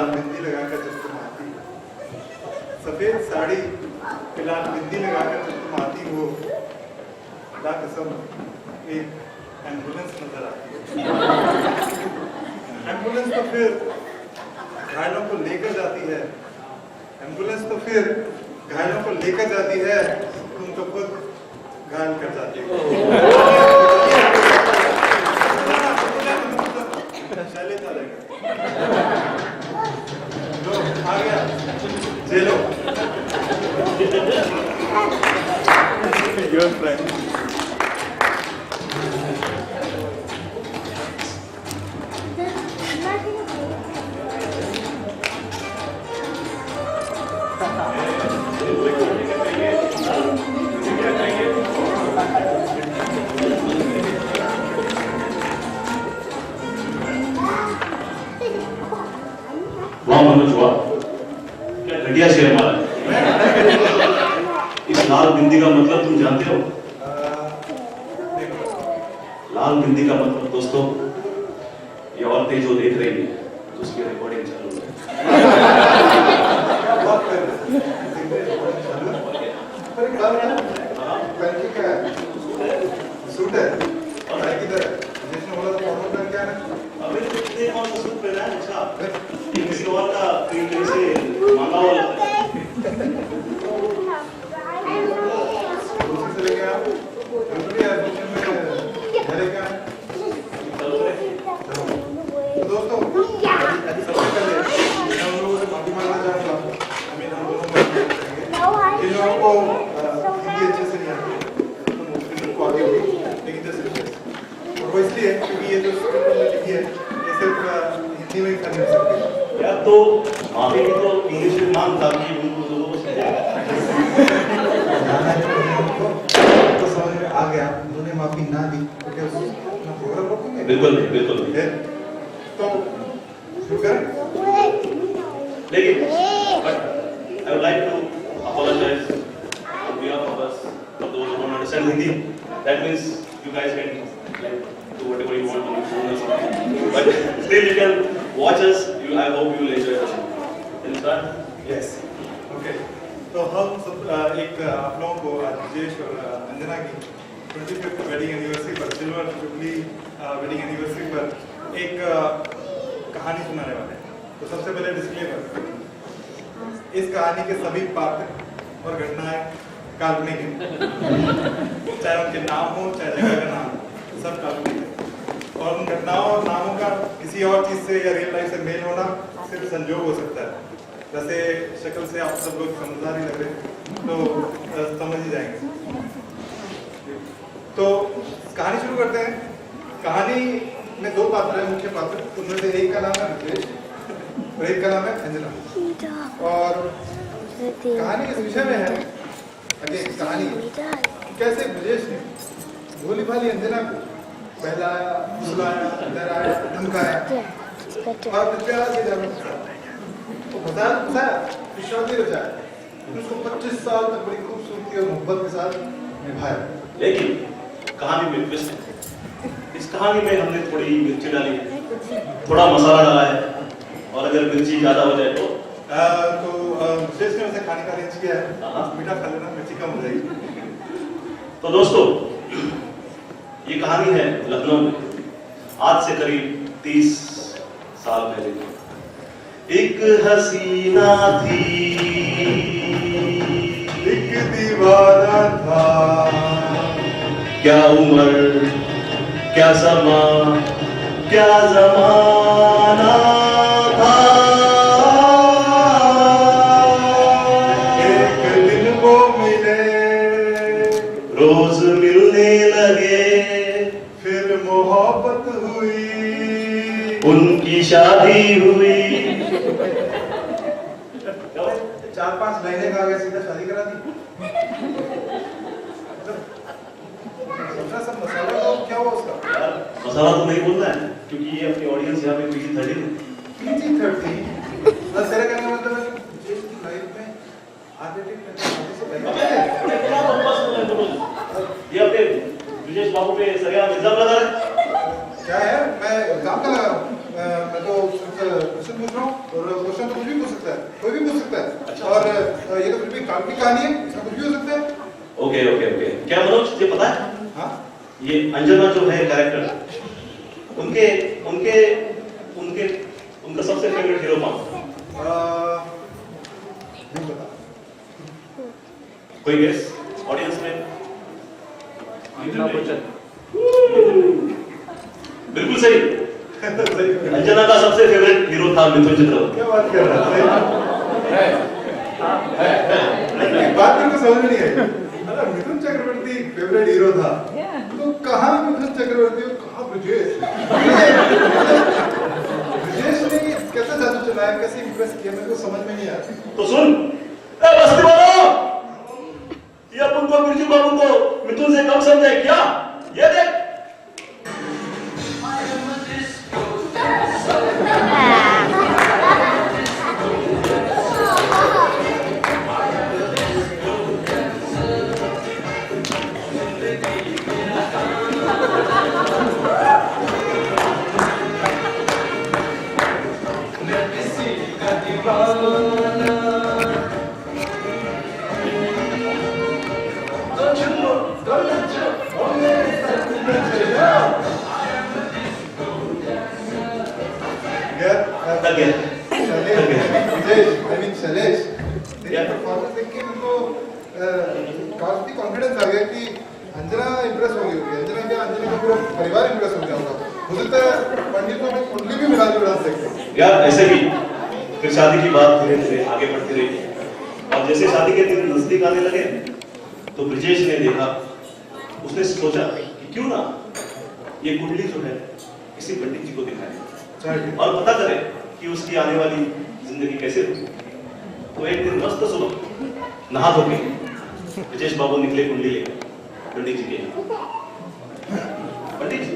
लाल बिंदी लगाकर जब तुम आती हो, सफेद साड़ी पे लाल बिंदी लगाकर जब तुम आती हो, खुदा कसम एक एम्बुलेंस नजर आती है। एम्बुलेंस तो फिर घायलों को लेकर जाती है, एम्बुलेंस तो फिर घायलों को लेकर जाती है, तुम तो खुद घायल कर जाती हो। लो आ गया जेलो योर फ्रेंड। वाह मनोज वाह, क्या घटिया शेर मारा। इस लाल बिंदी का मतलब तुम जानते हो? लाल बिंदी का मतलब दोस्तों, ये औरतें जो देख रही है तो उसकी रिकॉर्डिंग चालू है। सूट है और किधर है? जिसने बोला था फॉर्मल पैंट क्या है? अबे कितने कौन सा सूट पहना है? अच्छा किसी और का प्रिंट से मांगा हुआ लगता है। दूसरे से लेके आओ, दूसरी एडमिशन में लेके आओ। तो दोस्तों सबसे पहले मैं उन लोगों से माफी मांगना चाहूँगा। हम दोनों जिन लोगों को हिंदी अच्छे से नहीं आती तो मुस्लिम को आगे हुई, लेकिन जैसे वो इसलिए क्योंकि ये जो लिखी है ये सिर्फ हिंदी में ही करनी हो सकती है। या तो माफी भी तो इंग्लिश में मांग ताकि उनको लोगों को समझाएगा। तो समझ में आ गया, उन्होंने माफी ना दी तो क्या अपना प्रोग्राम रोकेंगे? बिल्कुल बिल्कुल। तो शुरू करें? लेकिन I would like to apologize on behalf of us for those who don't understand Hindi. That means you guys can like do whatever you want on your phone or something. But still you can watch us. I hope you will enjoy the show. Can you start? Yes. Okay. तो हम सब एक आप लोगों को राजेश और अंजना की 25th wedding anniversary पर, सिल्वर जुबली वेडिंग एनिवर्सरी पर एक कहानी सुनाने वाले हैं। तो सबसे पहले डिस्क्लेमर, इस कहानी के सभी पात्र और घटनाएं काल्पनिक हैं, चाहे उनके नाम हो चाहे जगह का नाम हो, सब काल्पनिक है। और उन घटनाओं और नामों का किसी और चीज़ से या रियल लाइफ से मेल होना सिर्फ संजोग हो सकता है। वैसे शक्ल से आप सब लोग समझदार ही लग रहे हैं तो समझ ही जाएंगे। तो कहानी शुरू करते हैं। कहानी में दो पात्र हैं, मुख्य पात्र। उनमें से एक का नाम है ब्रजेश और एक का नाम है अंजना। और कहानी इस विषय में है, कहानी कैसे ब्रजेश ने भोली भाली अंजना को बहलाया, सुलाया, डराया, धमकाया और प्यार से फंसाया, विश्वास रचाया। उसको 25 साल तक बड़ी खूबसूरती और मोहब्बत के साथ निभाया। लेकिन कहानी में ट्विस्ट है। इस कहानी में हमने थोड़ी मिर्ची डाली है, थोड़ा मसाला डाला है, और अगर मिर्ची ज्यादा हो जाए तो विशेष ने वैसे खाने का अरेंज किया है, मीठा खा लेना, मिर्ची कम हो जाएगी। तो दोस्तों ये कहानी है लखनऊ में, आज से करीब 30 साल पहले। एक हसीना थी, एक दीवाना था, क्या उम्र क्या समा क्या जमाना था। एक दिन वो मिले, रोज मिलने लगे, फिर मोहब्बत हुई, उनकी शादी हुई। 4-5 महीने का आ गया, सीधा शादी करा दी। सब मसाला तो क्या हुआ उसका? मसाला तो नहीं बोलना है क्योंकि ये अपनी ऑडियंस यहाँ पे PG-13 है। PG-13 बस तेरे कहने का मतलब है कि जिस लाइफ में आर्टिस्ट क्या बकवास कर रहे हो तुम? ये अपने ब्रिजेश बाबू पे सरिया इल्जाम लगा रहे हैं। क्या है? मैं इल्जाम का लगा रहा हूँ? मैं तो क्वेश्चन पूछ रहा रहा हूँ और क्वेश्चन तो कुछ भी पूछ सकता है, कोई भी पूछ सकता है। और ये तो फिर भी काल्पनिक कहानी है, इसमें कुछ भी हो सकता है। ओके ओके ओके, क्या मनोज ये पता है? हाँ ये अंजना जो है कैरेक्टर, उनके उनके उनके उनका सबसे फेवरेट हीरो कौन? नहीं पता। कोई गेस ऑडियंस में? अमिताभ बच्चन। बिल्कुल सही। अंजना का सबसे फेवरेट हीरो था मिथुन चक्रवर्ती। क्या बात कर रहा है? बात मेरे को समझ में नहीं आई। अरे मिथुन चक्रवर्ती फेवरेट हीरो था, तो कहाँ मिथुन चक्रवर्ती और कहाँ ब्रजेश? ब्रजेश ने कैसे जादू चलाया, कैसे इम्प्रेस किया, मेरे को समझ में नहीं आया। तो सुन, ए बस्ती वालों, ये अपन को बिरजू बाबू को मिथुन से कम समझे क्या? ये देख। शैलेश, तेरी परफॉर्मेंस देख के मुझको काफी कॉन्फिडेंस आ गया कि अंजना इम्प्रेस हो गई होगी। अंजना क्या, अंजना का पूरा परिवार इम्प्रेस हो गया होगा। मुझे तो पंडित को अपनी कुंडली भी मिला जुड़ा सकते हैं यार। ऐसे ही फिर शादी की बात धीरे धीरे आगे बढ़ती रही और जैसे शादी के दिन नजदीक आने लगे तो ब्रजेश ने देखा, उसने सोचा कि क्यों ना ये कुंडली जो है किसी पंडित जी को दिखाए और पता करे कि उसकी आने वाली जिंदगी कैसे होगी। तो एक दिन मस्त सुबह नहा धो के ब्रजेश बाबू निकले कुंडली लेकर पंडित जी के। पंडित जी,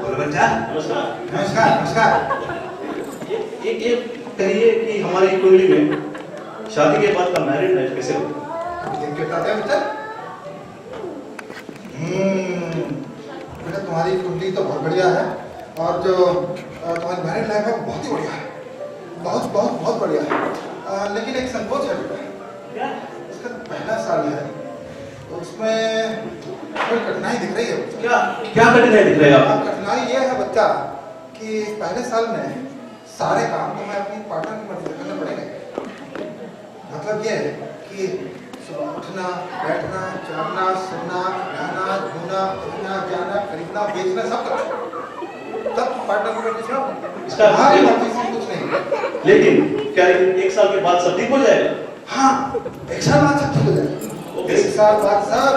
बोलो बच्चा। नमस्कार। नमस्कार नमस्कार। ये कहिए कि हमारी कुंडली में शादी के बाद का मैरिड लाइफ कैसे होगा? बेटा तुम्हारी कुंडली तो बहुत बढ़िया है और जो तुम्हारी मैरिड लाइफ है बहुत ही बढ़िया है, बहुत बहुत बहुत बढ़िया है। लेकिन एक संकोच है बेटा, इसका पहला साल है तो उसमें कोई कठिनाई दिख रही है। क्या क्या कठिनाई दिख रही है आपको? कठिनाई ये है बच्चा कि पहले साल में सारे काम तो मैं अपनी पार्टनर की मर्जी से करना पड़ेगा। मतलब ये है कि सुबह उठना, बैठना, जागना, सोना, रहना, धोना, उठना, जाना, खरीदना, बेचना, सब कुछ तब पार्टनर की मर्जी से इसका हमारी मर्जी से कुछ नहीं। लेकिन क्या एक साल के बाद सब ठीक हो जाएगा? हाँ, एक साल बाद सब ठीक हो जाएगा। एक साल बाद सब।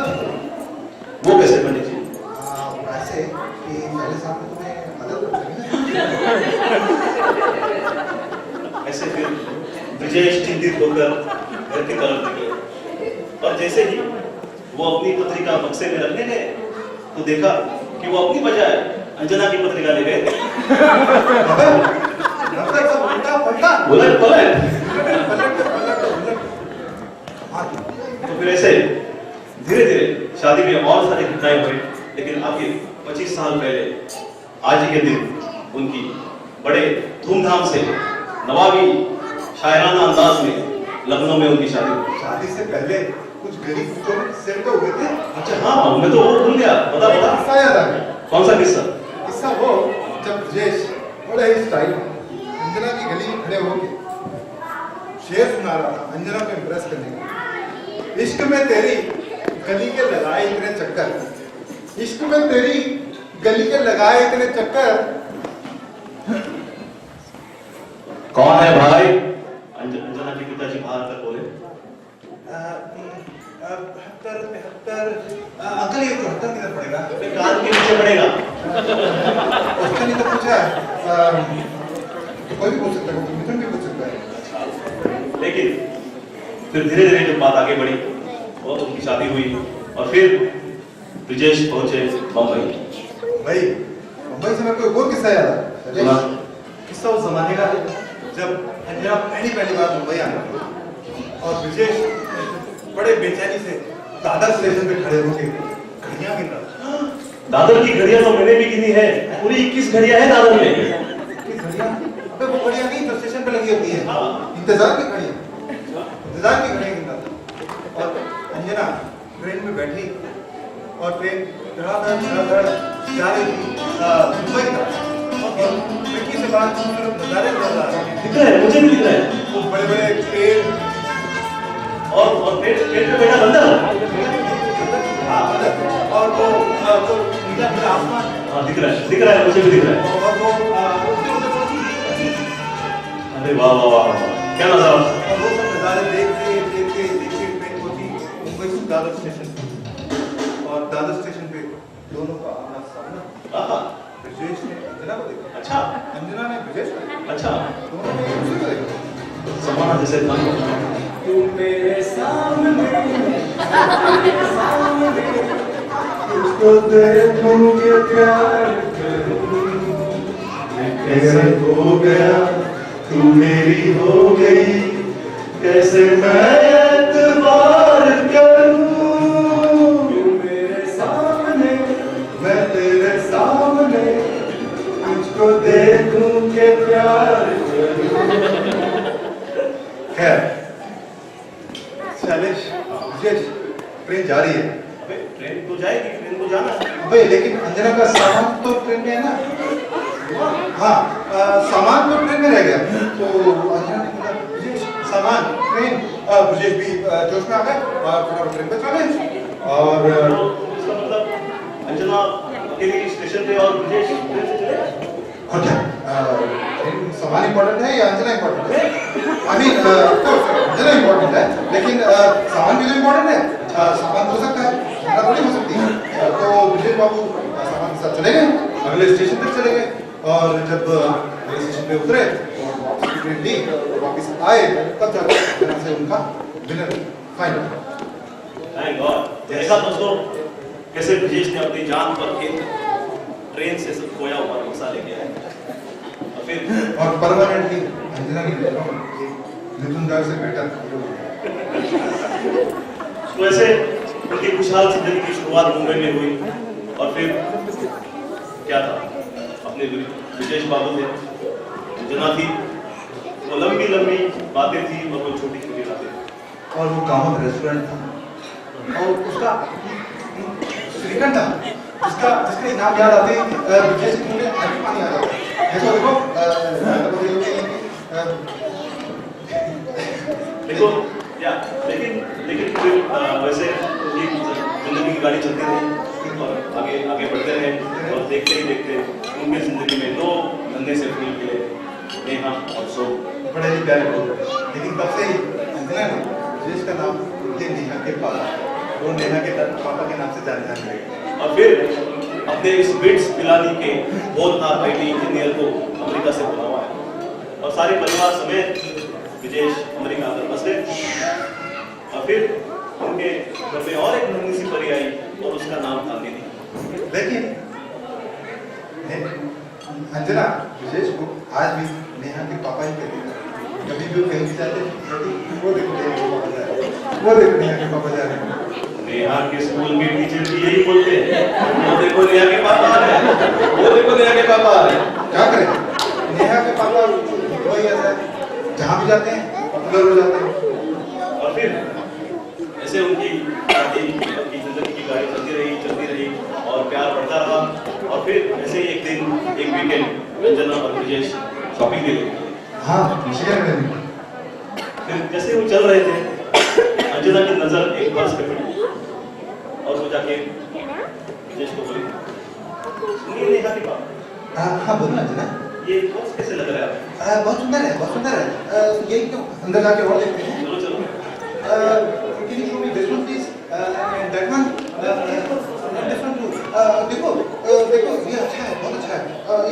वो कैसे पंडित जी? ऐसे कि पहले साल में तुम्हें मदद करेंगे। ऐसे फिर ब्रजेश चिंतित होकर घर की तरफ निकले और जैसे ही वो अपनी पत्रिका बक्से में रखने गए तो देखा कि वो अपनी बजाय अंजना की पत्रिका ले गए। उलट पलट। तो फिर ऐसे धीरे धीरे शादी में और सारी घटनाएं हुई, लेकिन आखिर 25 साल पहले आज ही के दिन उनकी बड़े धूमधाम से नवाबी शायराना अंदाज में लखनऊ में उनकी शादी हुई। शादी से पहले कुछ गरीब तो सेट तो हुए थे। अच्छा हाँ, मैं तो वो भूल गया। बता बता। किस्सा याद आ गया। कौन सा किस्सा? किस्सा वो जब ब्रजेश बड़े ही स्टाइल अंजना की गली में खड़े होके शेर सुना रहा था अंजना को इम्प्रेस करने का। इश्क में तेरी गली के लगाए इतने चक्कर, इश्क में तेरी गली के लगाए इतने चक्कर। कौन है भाई? अंजना के पिताजी बाहर तक बोले। 72 अंकल ये 72 किधर पड़ेगा? कान के नीचे पड़ेगा। उसका नहीं तो पूछा है। कोई भी पूछ सकता है, मिथुन भी पूछ सकता है। लेकिन फिर धीरे धीरे जब बात आगे बढ़ी और उनकी शादी हुई और फिर ब्रजेश पहुंचे बम्बई। भाई मुंबई से मेरे को एक और किस्सा याद है। किस्सा उस जमाने का है जब अंजना पहली बार मुंबई आया और ब्रजेश बड़े बेचैनी से दादर स्टेशन पे खड़े होके घड़ियां गिन रहा था। दादर की घड़ियां तो मैंने भी गिनी है, पूरी 21 घड़ियां हैं दादर में। 21 घड़ियां? अबे वो घड़ियां नहीं, तो लगी होती है, इंतजार की घड़ी, इंतजार की घड़ी निकलता। और अंजना ट्रेन में बैठी और ट्रेन धड़ाधड़ जा रही थी मुंबई तक। और खिड़की से बाहर नजारे नजर आ रहे दिख रहा है, मुझे भी दिख रहा है। वो बड़े बड़े पेड़ और पेड़ पे बैठा बंदर। हाँ बंदर, और वो नीला नीला आसमान, हाँ दिख रहा है, मुझे भी दिख रहा है। और वो अरे वाह वाह वाह वाह, क्या नजारा। और वो सब नजारे देखते देखते देखते ट्रेन पहुंची मुंबई से दादर स्टेशन। और दादर स्टेशन पे दोनों का आमना सामना। आहा, ब्रिजेश ने अंजना को देखा, अच्छा अंजना ने ब्रिजेश को देखा, अच्छा, दोनों ने एक दूसरे को देखा। समाना जैसे था। तू मेरे सामने उसको देखूंगे प्यार करूं, कैसे हो गया तू मेरी हो गई, कैसे मैं एतबार करूं। तू मेरे सामने मैं तेरे सामने तुझको देखूं के प्यार करूं। खैर शैलेश, ब्रिजेश, ट्रेन जा रही है। अबे ट्रेन तो जाएगी, ट्रेन को जाना है। अबे लेकिन अंजना का सामान तो ट्रेन में है ना। हाँ सामान तो ट्रेन में रह गया। तो अंजना ने कहा ब्रिजेश सामान ट्रेन, ब्रिजेश भी जोश में आ गए और फटाफट ट्रेन पे चले। और तो इसका मतलब अंजना अकेली स्टेशन पे और ब्रिजेश ट्रेन से चले। और क्या सामान इम्पोर्टेंट है या अंजना इम्पोर्टेंट है? आई मीन अंजना इम्पोर्टेंट है, लेकिन सामान भी तो इम्पोर्टेंट है। सामान हो सकता है, अंजना थोड़ी हो सकती है। तो ब्रिजेश बाबू सामान के साथ चले गए, अगले स्टेशन तक चले गए। और जब अगले स्टेशन पे उतरे और वापस की ट्रेन ली और वापस आए, तब जाकर अंजना से उनका डिनर फाइनल। Thank God. देखा दोस्तों कैसे ब्रिजेश ने अपनी जान पर खेल ट्रेन से सब खोया हुआ पैसा लेके आए। और फिर और परमानेंटली अंजना की मिथुन दास से बेटर। तो ऐसे उनकी खुशहाल जिंदगी की शुरुआत मुंबई में हुई। और फिर क्या था, अपने ब्रिजेश बाबू थे, अंजना थी, वो लंबी लंबी बातें थी और वो छोटी छोटी बातें। और वो कामत रेस्टोरेंट था और उसका श्रीखंड था, जिसका नाम याद आते ही ब्रिजेश के मुंह में आंखें पानी आ जाता है। देखो देखो या लेकिन फिर वैसे ये जिंदगी की गाड़ी चलती रही और आगे आगे बढ़ते रहे। और देखते ही देखते उनकी जिंदगी में दो नन्हे से फूल खिले, नेहा और सो। बड़े ही प्यारे लोग। लेकिन तब से ही अंजना ने ब्रिजेश का नाम उनके नेहा के पापा, वो नेहा के पापा के नाम से जाने लगे। और फिर अपने इस बिट्स पिलानी के होनहार बेटी इंजीनियर को अमेरिका से बुलावा है और सारे परिवार समेत विदेश अमेरिका आकर बसे। और फिर उनके घर में और एक नन्ही सी परी आई और उसका नाम था निधि। लेकिन अंजना विशेष को आज भी नेहा के पापा ही कहती है। कभी भी कहीं भी जाते हैं वो देखो नेहा के पापा जा रहे हैं, वो देखो नेहा के पापा जा रहे हैं। नेहा के स्कूल के टीचर भी यही बोलते हैं, वो देखो नेहा के पापा आ रहे हैं, वो देखो नेहा के पापा आ रहे हैं। क्या करें, नेहा के पापा वही ऐसा है, जहाँ भी जाते हैं पॉपुलर हो जाते हैं। और फिर ऐसे उनकी जिंदगी की गाड़ी चलती रही और प्यार बढ़ता रहा। और फिर ऐसे ही एक दिन एक वीकेंड अंजना और ब्रिजेश शॉपिंग के लिए। हाँ शेयर में फिर जैसे वो चल रहे थे अंजना की नजर एक पर्स पे पड़ी और वो जाके ब्रिजेश को बोली, सुनिए नेहा के पापा, हाँ बोलना अंजना। ये पर्स कैसे लग रहा है आपको? बहुत सुंदर है, बहुत सुंदर है। यही क्यों अंदर जाके और देखते हैं। चलो चलो। Can you show me this one please? And that one? This one too. देखो ये अच्छा है, बहुत अच्छा है।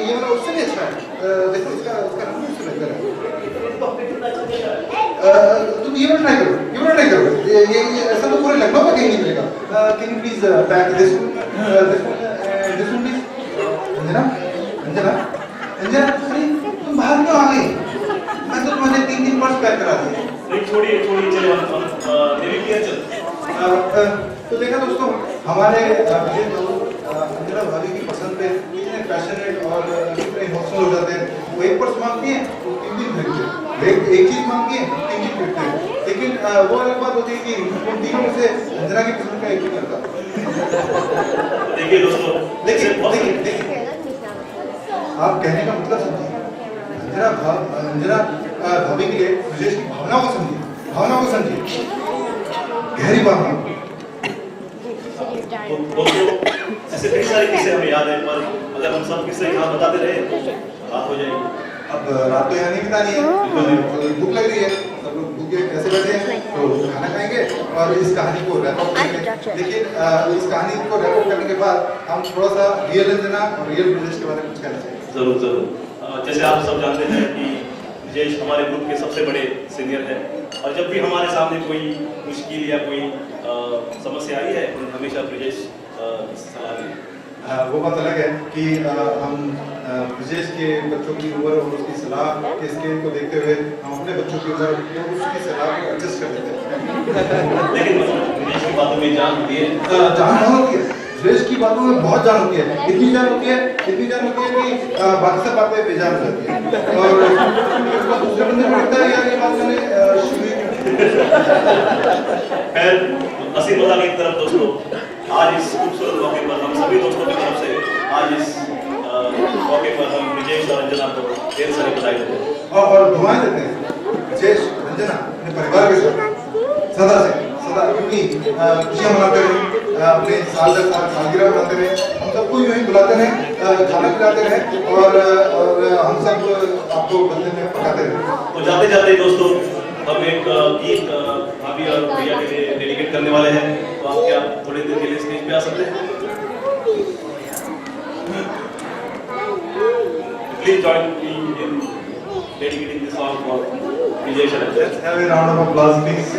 ये वाला उससे भी अच्छा है। देखो इसका रंग मुझसे बेहतर है। तुम ये वाला ट्राई करो, ये ऐसा तो पूरे लखनऊ में कहीं नहीं मिलेगा। Can you please pack this one please? Anjana, अरे तुम बाहर क्यों आ गई? मैं तो तुम्हारे 3 पर्स पैक करा दिए। नहीं छोड़िए चलो हम देवी की चल। तो देखा दोस्तों, हमारे अंजना भाभी की पसंद पे इतने पैशनेट और इतने इमोशनल हो जाते हैं। वो एक पर्स मांगती हैं तो 3 दिन खरीदते हैं, एक चीज मांगी है, तीन चीज पूछते हैं, लेकिन वो अलग बात होती है कि उन तीनों में से अंजना की पसंद का एक ही करता। देखिए दोस्तों, देखिए आप कहने का मतलब समझिए, अंजना भाभी के लिए ब्रिजेश की भावनाओं को समझिए, गहरी भावना। तो दोस्तों, ऐसे कई सारे किस्से हमें याद है, पर अगर हम सब किस्से यहाँ बताते रहे बात हो जाएगी। अब रात तो यहाँ नहीं बितानी है, भूख लग रही है, सब लोग भूखे कैसे बैठे हैं, तो खाना खाएंगे और इस कहानी को रैप अप करेंगे। लेकिन इस कहानी को रैप अप करने के बाद हम थोड़ा सा रियल अंजना और रियल ब्रिजेश के बारे में कुछ कहना चाहिए। जरूर। जैसे आप सब जानते हैं कि ब्रिजेश हमारे ग्रुप के सबसे बड़े सीनियर है, और जब भी हमारे सामने कोई मुश्किल या कोई समस्या आई है, हमेशा ब्रिजेश सलाह दी। वो बात अलग है कि हम ब्रिजेश के बच्चों की उम्र और उसकी सलाह के स्केल को देखते हुए हम अपने बच्चों की उम्र और उसकी सलाह को एडजस्ट कर लेते हैं। लेकिन ब्रिजेश की बातों में जान होती है, जान होती है, ब्रिजेश की बातों में बहुत जान होती है, इतनी जान होती है कि बाकी सब बातें बेजान हो जाती है और दूसरे बंदे को लगता है यार ये बात मैंने शुरू खैर हंसी मजाक की तरफ दोस्तों, आज इस खूबसूरत मौके पर हम सभी दोस्तों की तरफ से आज इस मौके पर हम ब्रिजेश और अंजना को ढेर सारी बधाई देते हैं और दुआएं देते हैं ब्रिजेश अंजना अपने परिवार के साथ सदा क्योंकि खुशियां मनाते रहे, अपने साल दर साल सालगिरह मनाते रहे, हम सबको यूं ही बुलाते रहे, खाना खिलाते रहे और हम सब आपको बंदे में पकाते रहे। तो जाते जाते दोस्तों हम एक गीत भाभी और भैया के लिए डेडिकेट करने वाले हैं, तो आप क्या थोड़ी देर के लिए स्टेज पे आ सकते हैं? Please join me in dedicating this song for Brijesh and Anjana. Let's have a round of applause, please.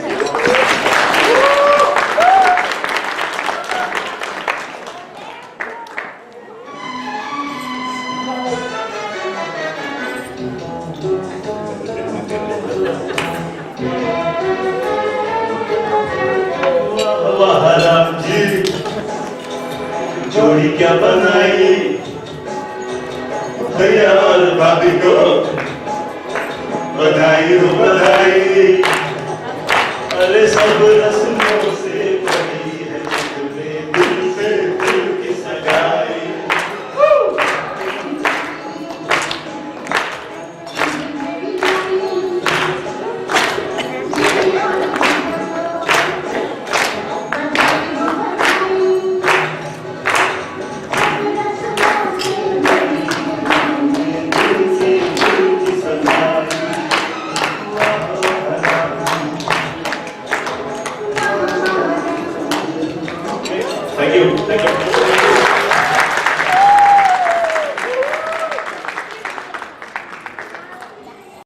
वाह राम जी, जोड़ी क्या बनाई भैया और भाभी को, बधाई हो बधाई। अरे सब रस्मों से बड़ी है तुमने दिल से दिल की सगाई। Thank you.